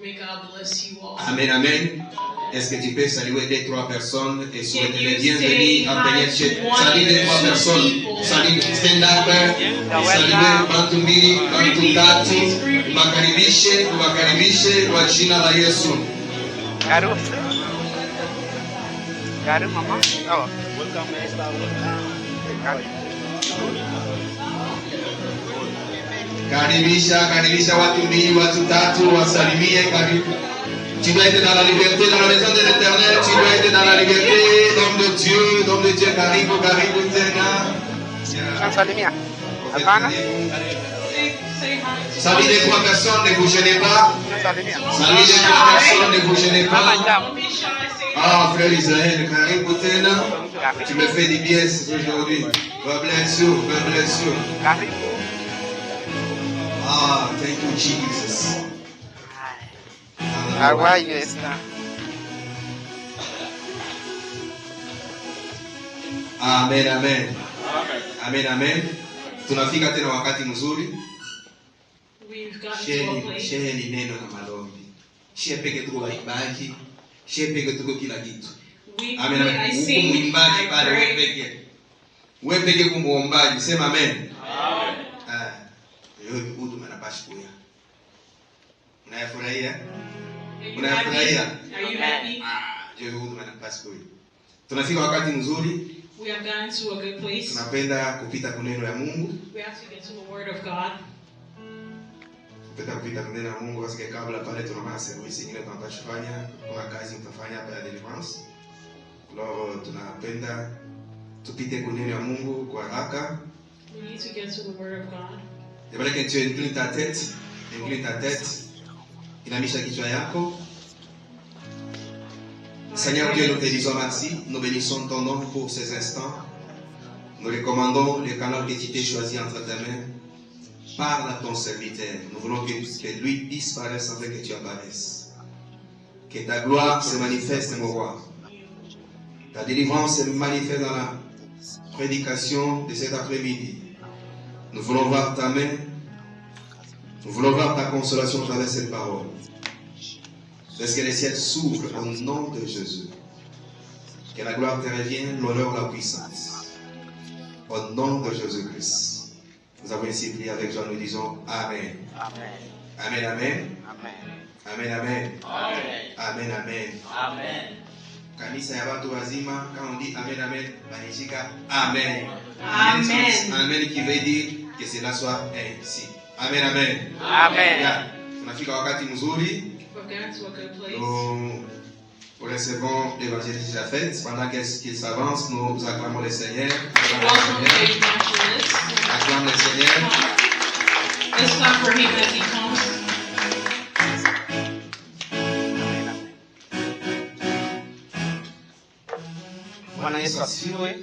May God bless you all. Amen, amen. Est-ce que tu peux saluer 2-3 personnes et souhaiter les bienvenus à Penyetche? Salut 2-3 personnes. Salut stand up. Salut Bantumbi, Bantutatu. Makaribishe kwa jina la Yesu. Karibu mama. Oh, welcome. Karibisha watu mbili, watu tatu, wasalimie. Karibu. Tu dois être dans la liberté, dans la maison de l'Éternel. Tu dois être dans la liberté, nom de Dieu, karibu tena. Salimia. Hapana. Salut les 3 personnes, ne vous gênez pas. Salut les 3 personnes, ne vous gênez pas. Ah, frère Israël, karibu tena. Tu me fais du bien aujourd'hui. God bless you. Ah, thank you, Jesus. How are you, Esther? Amen. Tunafika tena wakati mzuri. Shehe ni neno na malombi. Shehe peke tuko waimbaji. Shehe peke tuko kila kitu. Amen. Mwimbaji pale wewe peke kumuombaji. Sema amen. Yote mtu mnapashi kuya. Unayafurahia? Are you happy? Yote mtu mnapashi kuya. Tunafika wakati mzuri. We have gotten to a good place. Tunapenda kupita kwa neno ya Mungu. We have to get to the word of God. Kupita kwa neno ya Mungu kwa sababu kabla pale tunafanya service nyingine tunatafanya, kuna kazi mtafanya hapa ya deliverance. Leo tunapenda tupite kwa neno ya Mungu kwa haraka. We need to get to the word of God. J'aimerais que tu inclines ta tête. Inamisha kichwa yako. Seigneur Dieu, nous te disons merci. Nous bénissons ton nom pour ces instants. Nous recommandons le canal que tu t'es choisi entre tes mains. Parle à ton serviteur. Nous voulons que lui disparaisse afin que tu apparaisses. Que ta gloire se manifeste, mon roi. Ta délivrance se manifeste dans la prédication de cet après-midi. Nous voulons voir ta main. Nous voulons voir ta consolation à travers cette parole. Laisse que les ciels s'ouvrent au nom de Jésus. Que la gloire te revienne, l'honneur, la puissance. Au nom de Jésus-Christ. Nous avons ainsi prié avec joie, nous disons Amen. Amen. Kanisa ya watu wazima, quand on dit Amen, banishika Amen. Amen qui veut dire que cela soit ainsi. Amen. Tunafika wakati mzuri. Nous recevons l'évangéliste Japheth. Pendant qu'il s'avance, nous acclamons le Seigneur. Acclame le Seigneur. Let's clap for him as he comes. Bwana Yesu asifiwe.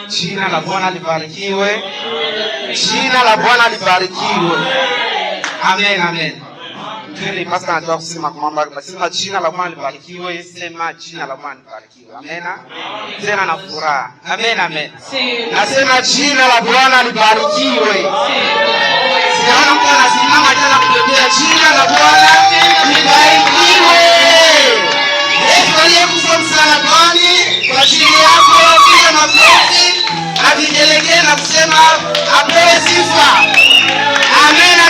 Jina la Bwana libarikiwe. Amen. Twende pastor anataka kusema kwamba nasema jina la Bwana libarikiwe, sema jina la Bwana libarikiwe. Amen. Tena na furaha. Amen. Nasema jina la Bwana libarikiwe. Siona mtu anasimama tena kuambia jina la Bwana libarikiwe. Yesu aliyekufa msalabani kwa ajili yako, pia makofi avijelekee na kusema apewe sifa. Amen.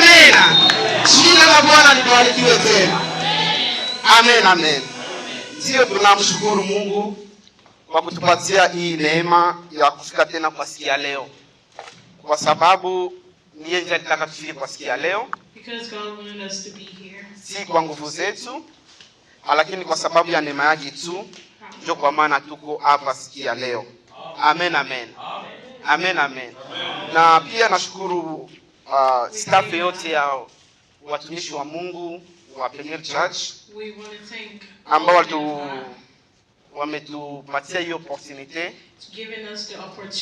Jina la Bwana libarikiwe tena. Amen. Sio, tunamshukuru Mungu kwa kutupatia hii neema ya kufika tena kwa siku ya leo. Kwa sababu ni yeye alitaka tufike kwa siku ya leo. Because God wanted us to be here. Si kwa nguvu zetu, lakini kwa sababu ya neema yake tu ndio kwa maana tuko hapa siku ya leo. Amen. Na pia nashukuru staff yote ya watumishi wa Mungu wa Peniel Church ambao wametupatia hiyo opportunity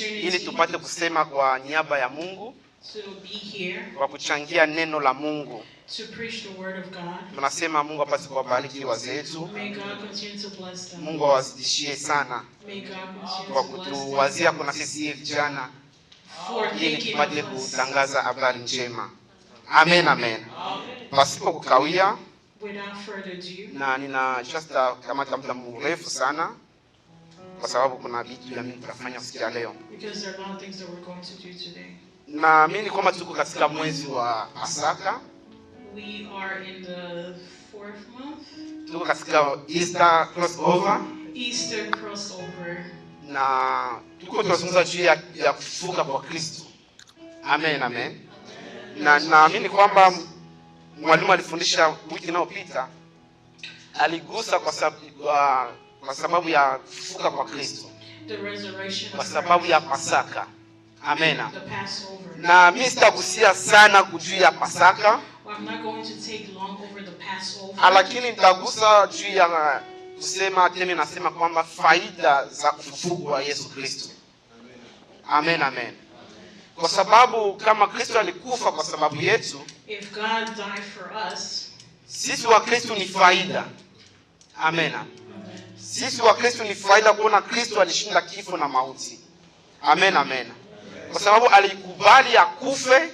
ili tupate kusema kwa niaba ya Mungu, kwa kuchangia neno la Mungu. Tunasema Mungu apate kuwabariki wazee wetu. Mungu awazidishie sana kwa kutuwazia kuna sisi vijana ili tupate kutangaza habari njema. Amen. Pasipo kukawia, Without further ado, na ninajua sitakamata muda mrefu sana kwa sababu kuna vitu vya mingi tutafanya siku ya leo. because there are a lot of things that we're going to do today. Naamini kwamba tuko katika mwezi wa Pasaka, We are in the 4th month, tuko katika Easter crossover, Easter crossover, na tuko tunazungumza juu ya kufufuka kwa Kristo. Amen, amen. Na naamini kwamba mwalimu alifundisha wiki inayopita, aligusa kwa sababu ya kufufuka kwa Kristo, the resurrection kwa of sababu ya Christ, Pasaka. Amen. the Passover. Na mimi sitagusia sana juu ya Pasaka, Well, I'm not going to take long over the Passover, lakini nitagusa juu ya kusema tena, nasema kwamba faida za ufufuko wa Yesu Kristo. Amen, amen. Kwa sababu kama Kristo alikufa kwa sababu yetu, if God died for us, sisi wa Kristo ni faida. Amen. Sisi wa Kristo ni faida kuona Kristo alishinda kifo na mauti. Amen, amen. Kwa sababu alikubali akufe,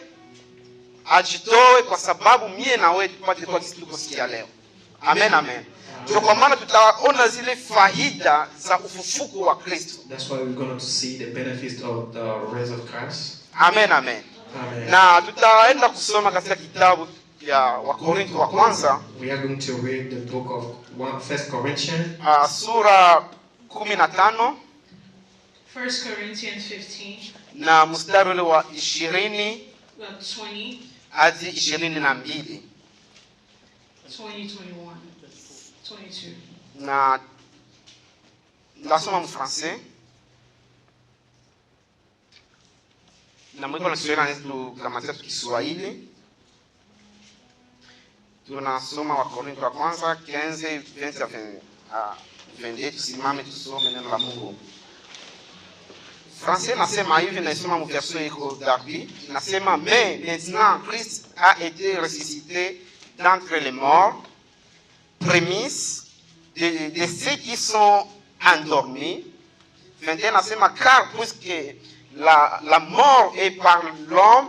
ajitoe kwa sababu mie na wewe tupate kwa kitu tuko leo. Amen, amen. Kwa maana tutaona zile faida za ufufuko wa Kristo. That's why we're going to see the benefits of the rise of Christ. Amen, amen. Amen. Na tutaenda kusoma katika kitabu ya Wakorintho wa kwanza, We are going to read the book of 1 Corinthians, sura 15 1 Corinthians 15, na mstari ule wa 20 20, hadi 22. 21, 22. Na ndasoma mu français na mwiko na Kiswahili netu kamatia Kiswahili. Tunasoma Wakorintho wa kwanza 15 20 tusimame tusome neno la Mungu. Français nasema hivi, naisoma mu version iko Darby, nasema mais maintenant Christ a été ressuscité d'entre les morts, prémisse de ceux qui sont endormis. 21 nasema car puisque la mort est par l'homme,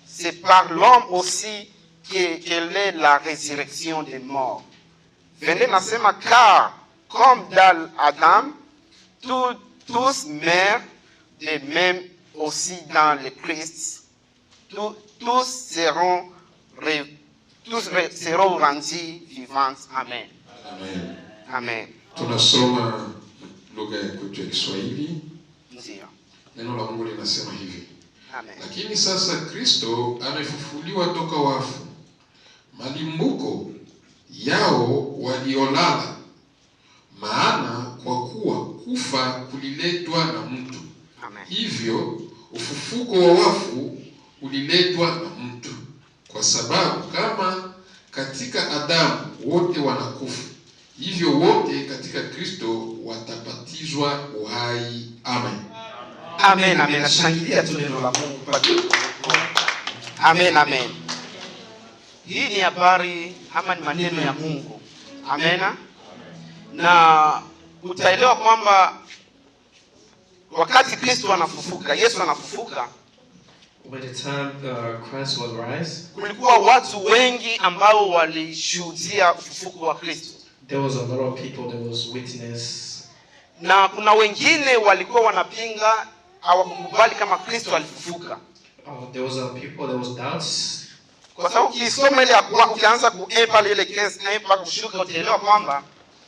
c'est par l'homme aussi quelle est la résurrection des morts. 22 nasema car comme dans Adam tous meurent, de même aussi dans le Christ tous seront rendus vivants. Amen. Amen. Amen. Tunasoma lugha ya kwetu ya Kiswahili. Ndio. Neno la Mungu linasema hivi. Amen. Lakini sasa Kristo amefufuliwa toka wafu, malimbuko yao waliolala. Maana kwa kuwa kufa kuliletwa na mtu, Amen. hivyo ufufuko wa wafu uliletwa na mtu. Kwa sababu kama katika Adamu wote wanakufa, hivyo wote katika Kristo watapatizwa uhai. Amen. Amen, amen. Nashangilia tu neno la Mungu. Amen, amen. Hii ni habari ama ni maneno ya Mungu. Amen. Na utaelewa kwamba wakati Kristo anafufuka, Yesu anafufuka, when the time Christ was rise, kulikuwa watu wengi ambao walishuhudia ufufuko wa Kristo. there was a lot of people that was witness. Na kuna wengine walikuwa wanapinga, hawakukubali kama Kristo alifufuka. There was people that was doubts. Kwa sababu ukisoma ile ukianza kuepa ile case na kushuka, utaelewa kwamba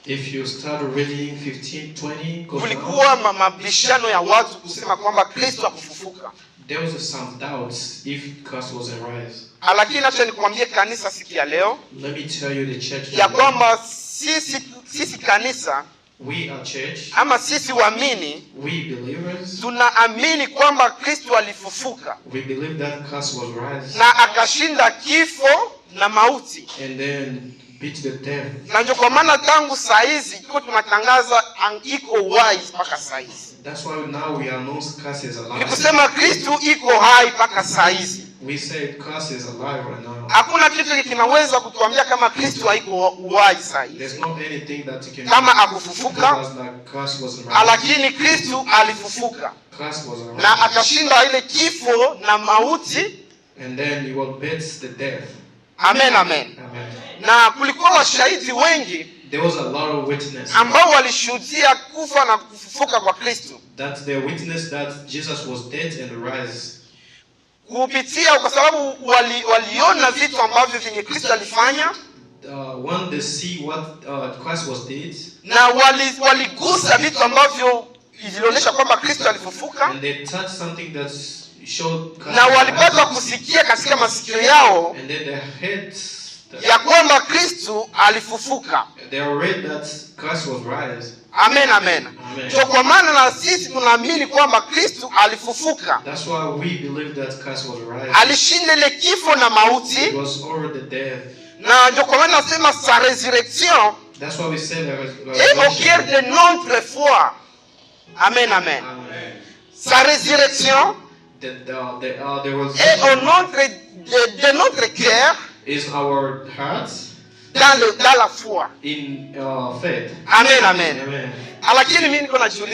If you start reading 15-20, kulikuwa mabishano ya watu kusema kwamba Kristo hakufufuka. there was some doubts if Christ was a rise. Lakini acha nikwambie kanisa siku ya leo Let me tell you, the church, ya kwamba sisi kanisa we are church, ama sisi waamini we believers, tunaamini kwamba Kristo alifufuka we believe that Christ was rise na akashinda kifo na mauti. and then beat the death. Na ndio kwa maana tangu saa hizi tuko tunatangaza iko wai mpaka saa hizi. That's why now we announce Christ is Ni alive. kusema Kristo iko hai mpaka saa hizi. We say Christ is alive right now. Hakuna kitu kinaweza kutuambia kama Kristo haiko wai saa hizi, There's not anything that you can kama tell akufufuka, us that Christ was alive. lakini Kristo alifufuka Christ was alive. na akashinda ile kifo na mauti. And then he will beat the death. Amen, amen. Amen. Na kulikuwa washahidi wengi There was a lot of witnesses ambao walishuhudia kufa na kufufuka kwa Kristo. that they witnessed that Jesus was dead and rise. Kupitia kwa sababu waliona vitu ambavyo vinye Kristo alifanya. One, they see what Christ was dead. Na waligusa vitu ambavyo ilionyesha kwamba Kristo alifufuka. And they touched something that showed Christ. Na walipata kusikia katika masikio yao And then they heard ya kwamba Kristo alifufuka. they read that Christ was rise. Amen, amen. Amen. Kwa maana na sisi tunaamini kwamba Kristo alifufuka. That's why we believe that Christ was rise. Alishinda ile kifo na mauti. He was over the death. Na ndio kwa maana nasema sa résurrection That's why we say est au cœur de notre foi. Amen, amen. Sa résurrection there was est au de notre cœur is our hearts dans la foi. in faith. Amen, amen. Amen. Lakini mimi niko najiuliza